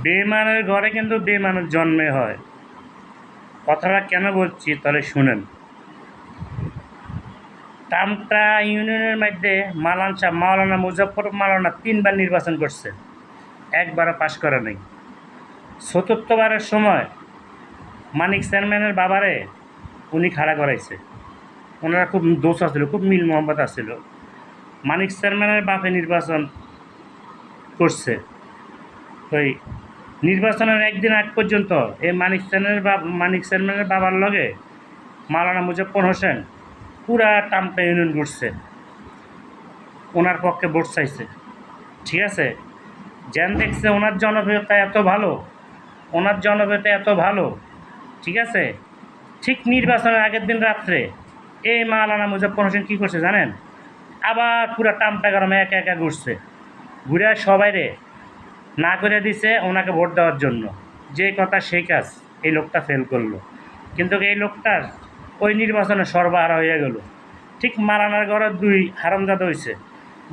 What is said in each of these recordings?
বেইমানের ঘরে কিন্তু বেইমানের জন্মে হয়। কথাটা কেন বলছি তাহলে শুনেন। টামটা ইউনিয়নের মধ্যে মাওলানা মুজফ্ফর মাওলানা ৩ বার নির্বাচন করছে, একবারও পাস করে নাই। চতুর্থবারের সময় মানিক চেয়ারম্যানের বাবারে উনি খাড়া করাইছে। ওনারা খুব দোষ আছিল, খুব মিল মোহাম্মদ আছিল। মানিক চেয়ারম্যানের বাপে নির্বাচন করছে। ওই নির্বাচনের একদিন আগ পর্যন্ত এই মানিক চেয়ারম্যানের বাবার লগে মাওলানা মুজফ্ফর হোসেন পুরা টামটা ইউনিয়ন ঘুরছে, ওনার পক্ষে ভোট চাইছে। ঠিক আছে, যেন দেখছে ওনার জনপ্রিয়তা এত ভালো, ওনার জনপ্রিয়তা এত ভালো। ঠিক আছে, ঠিক নির্বাচনের আগের দিন রাত্রে এই মাওলানা মুজফ্ফর হোসেন কী করছে জানেন? আবার পুরা টামটা গ্রামে একা একা ঘুরছে, ঘুরে সবাইরে না করে দিছে ওনাকে ভোট দেওয়ার জন্য। যে কথা সেই কাজ, এই লোকটা ফেল করলো। কিন্তু এই লোকটার ওই নির্বাচনে সর্বহারা হয়ে গেল। ঠিক মারানার ঘরে ২ হারামজাদা হয়েছে,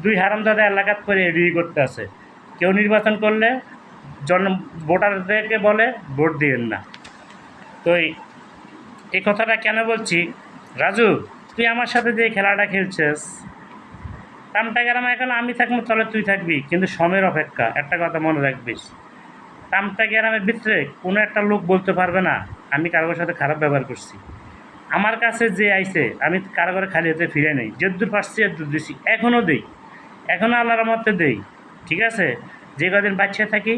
২ হারামজাদা এলাকাত করে এডিই করতে আছে। কেউ নির্বাচন করলে ভোটারদেরকে বলে ভোট দিয়েন না। তো এই কথাটা কেন বলছি, রাজু তুই আমার সাথে যে খেলাটা খেলছিস, টামটা গ্রামে এখন আমি থাকবো তাহলে তুই থাকবি, কিন্তু সময়ের অপেক্ষা। একটা কথা মনে রাখবিস, টামটা গ্রামের ভিতরে কোনো একটা লোক বলতে পারবে না আমি কারোর সাথে খারাপ ব্যবহার করছি। আমার কাছে যে আইছে আমি কারো করে খালি হাতে ফিরে নেই, যদ্দূর পারছি এদ্দূর দিছি, এখনও দেই, এখনও আল্লাহর রহমতে দেই। ঠিক আছে, যে কদিন বাচ্চা থাকি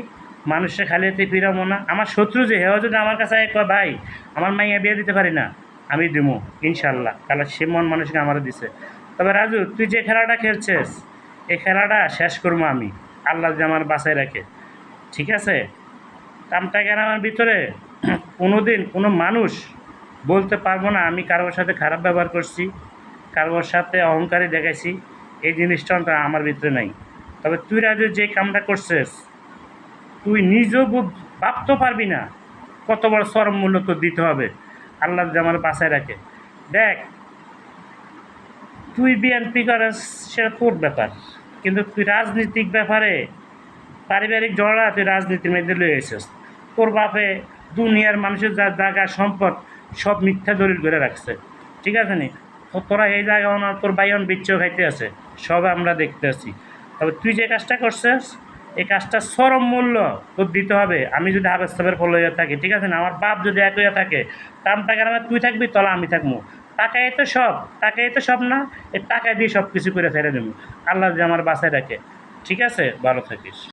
মানুষের খালি হাতে ফিরাবো না। আমার শত্রু যে হেও যদি আমার কাছে কয় ভাই আমার মাইয়া বিয়ে দিতে পারি না, আমি দেবো ইনশাল্লাহ, তাহলে সে মন মানুষকে আমারও দিছে। তবে রাজু তুই যে খেলাটা খেলছিস এই খেলাটা শেষ করবো আমি, আল্লাহ যে আমার বাঁচায় রাখে। ঠিক আছে, টামটা গ্রামের ভিতরে কোনো দিন কোনো মানুষ বলতে পারবো না আমি কারোর সাথে খারাপ ব্যবহার করছি, কারোর সাথে অহংকারী দেখাইছি, এই জিনিসটা আমার ভিতরে নাই। তবে তুই রাজু যে কামটা করছিস তুই নিজেও ভাবতে পারবি না কত বড় চরম মূল্য তোর দিতে হবে, আল্লাহ যে আমার বাঁচায় রাখে। দেখ তুই বিএনপি করিস সেটা তোর ব্যাপার, কিন্তু তুই রাজনীতিক ব্যাপারে পারিবারিক ঝগড়া তুই রাজনীতির মধ্যে লয়ে এসেছিস। তোর বাপে দুনিয়ার মানুষের যা জায়গা সম্পদ সব মিথ্যা দলিল করে রাখছে। ঠিক আছে নি, তোরা এই জায়গায় তোর বাইন বিচ্ছেও খাইতে আছে, সব আমরা দেখতে আছি। তবে তুই যে কাজটা করছিস এই কাজটা চরম মূল্য তোর দিতে হবে। আমি যদি হাবেস্তাবের ফলো হয়ে থাকি, ঠিক আছে না, আমার বাপ যদি এক হইয়া থাকে, টামটা গ্রামে তুই থাকবি তলা আমি থাকবো। টাকাই তো সব, টাকাই তো সব না, এই টাকা দিয়ে সব কিছু করে ছেড়ে দেবো, আল্লাহ যে আমার বাসায় রাখে। ঠিক আছে, ভালো থাকিস।